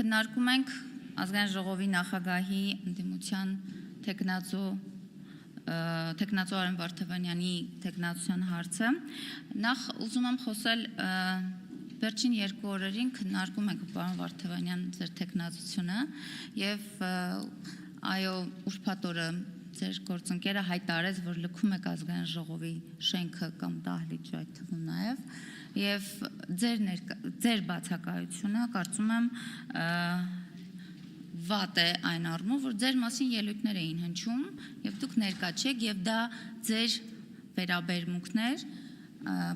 քննարկում ենք ազգային ժողովի նախագահի ընդդիմության թեկնածու Արեն Վարդավանյանի թեկնածության հարցը։ Նախ ուզում եմ խոսել վերջին 2 օրերին քննարկում ենք պարոն Վարդավանյան ձեր թեկնածությունը եւ այո ուրբաթ օրը ձեր գործընկերը հայտարարեց, որ լքում եք ազգային ժողովի շենքը կամ դահլիճը այդ թվում նաեւ եւ ձեր բացակայությունը կարծում եմ վատ է այն առումով, որ ձեր մասին ելույթներ էին հնչում եւ դուք ներկա չեք եւ դա ձեր վերաբերմունքներ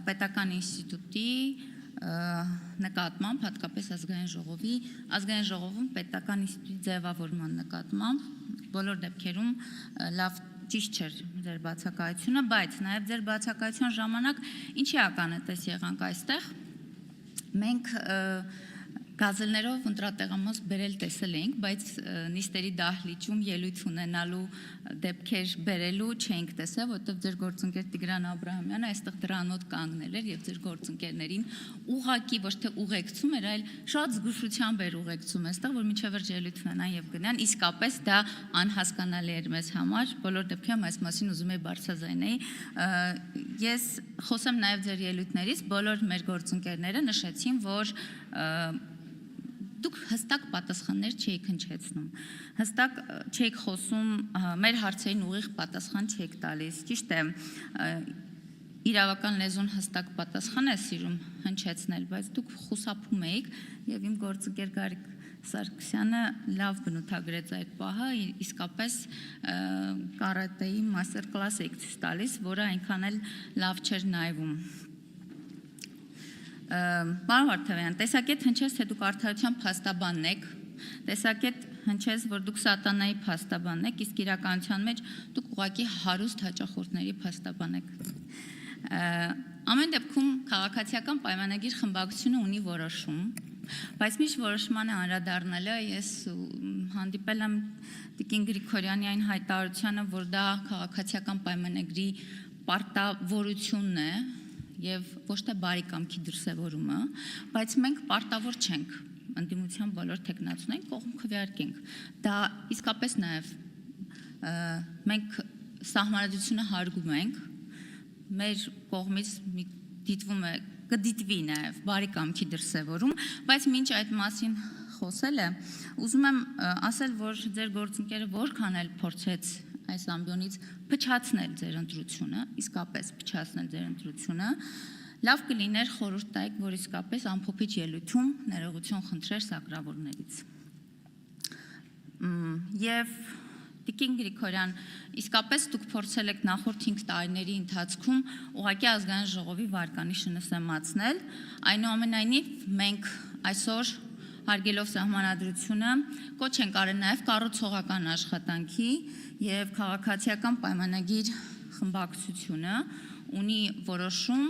պետական ինստիտուտի նկատմամբ, հատկապես ազգային ժողովում պետական ինստիտուտի ձևավորման նկատմամբ բոլոր դեպքերում լավ ճիշտ չէր ձեր բացակայությունը, բայց նաև ձեր բացակայության ժամանակ ինչի ականատես եղանք այստեղ։ Մենք գազելներով ընտրատեղամաս բերել տեսել էինք, բայց նիստերի դահլիճում ելույթ ունենալու դեպքեր բերելու չէինք տեսել, որտեղ ձեր գործընկեր Տիգրան Աբրահամյանը այստեղ դրանոտ կանգնել էր եւ ձեր գործընկերներին ուղղակի ոչ թե ուղեկցում էր, այլ շատ զգուշությամբ էր ուղեկցում այստեղ, որ մինչև վերջ ելույթ ունենան եւ գնան, իսկապես դա անհասկանալի էր մեզ համար, բոլոր դեպքերում այս մասին ուզում եի բարձրաձայնեի։ Ես խոսեմ նաեւ ձեր ելույթներից, բոլոր մեր գործընկերները նշեցին, որ դուք հստակ պատասխաններ չէիք հնչեցնում, հստակ չէիք խոսում, մեր հարցերին ուղիղ պատասխան չէիք տալիս, ճիշտ է, իրավական լեզուն հստակ պատասխան է սիրում հնչեցնել, բայց դուք խուսափում էիք եւ իմ գործընկեր Գարիկ Սարգսյանը լավ բնութագրեց այդ պահը, իսկապես կարատեի մաստեր կլաս էիք ցույց տալիս, որը այնքան էլ լավ չէր նայվում։ Պարոն Վարդավյան, տեսակետ հնչեց, թե դուք արդարության փաստաբանն եք, տեսակետ հնչեց, որ դուք սատանայի փաստաբանն եք, իսկ իրականության մեջ դուք ուղղակի հարուստ հաճախորդների փաստաբան եք։ Ամեն դեպքում քաղաքացիական պայմանագիր խմբակցությունը ունի որոշում, բայց միշտ որոշմանը անդրադառնալը ես հանդիպել եմ Տիկին Գրիգորյանի այն հայտարարությանը, որ դա քաղաքացիական պայմանագրի պարտավորությունն է եւ ոչ թե բարի կամքի դրսեւորումը, բայց մենք պարտավոր չենք ընդդիմության բոլոր թեկնածուներին կողմ քվեարկենք։ Դա իսկապես նաեւ մենք սահմանադրությունը հարգում ենք, մեր կողմից դիտվում է կդիտվի նաեւ բարի կամքի դրսեւորում, բայց մինչ այդ մասին խոսելը ուզում եմ ասել, որ ձեր գործընկերը որքան էլ փորձեց այս ամբիոնից փչացնել ձեր ընտրությունը, իսկապես փչացնել ձեր ընտրությունը, լավ կլիներ խորհուրդ տայք, որ իսկապես ամփոփիչ ելույթում ներողություն խնդրեր սակրավորներից։ Եվ Տիկին Գրիգորյան, իսկապես դուք փորձել եք նախորդ 5 տարիների ընթացքում ուղղակի ազգային ժողովի վարկանիշը նսեմացնել, այնուամենայնիվ մենք այսօր հարգելով սահմանադրությունը կոչ ենք արել նաև կառուցողական աշխատանքի եւ քաղաքացիական պայմանագիր խմբակցությունը ունի որոշում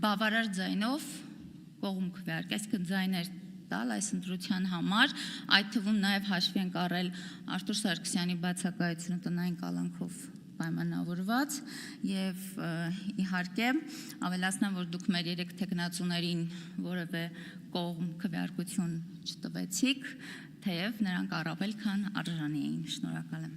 բավարար ձայնով կողմ քվեարկել, այսինքն ձայներ տալ այս ընտրության համար, այդ թվում նաև հաշվի ենք առել Արթուր Սարգսյանի բացակայությունը տնային կալանքով պայմանավորված եւ իհարկե ավելացնեմ, որ դուք մեր 3 թեկնածուներին որևէ կողմ քվեարկություն չտվեցիք, թեև նրանք առավել քան արժանի էին։ Շնորհակալ եմ։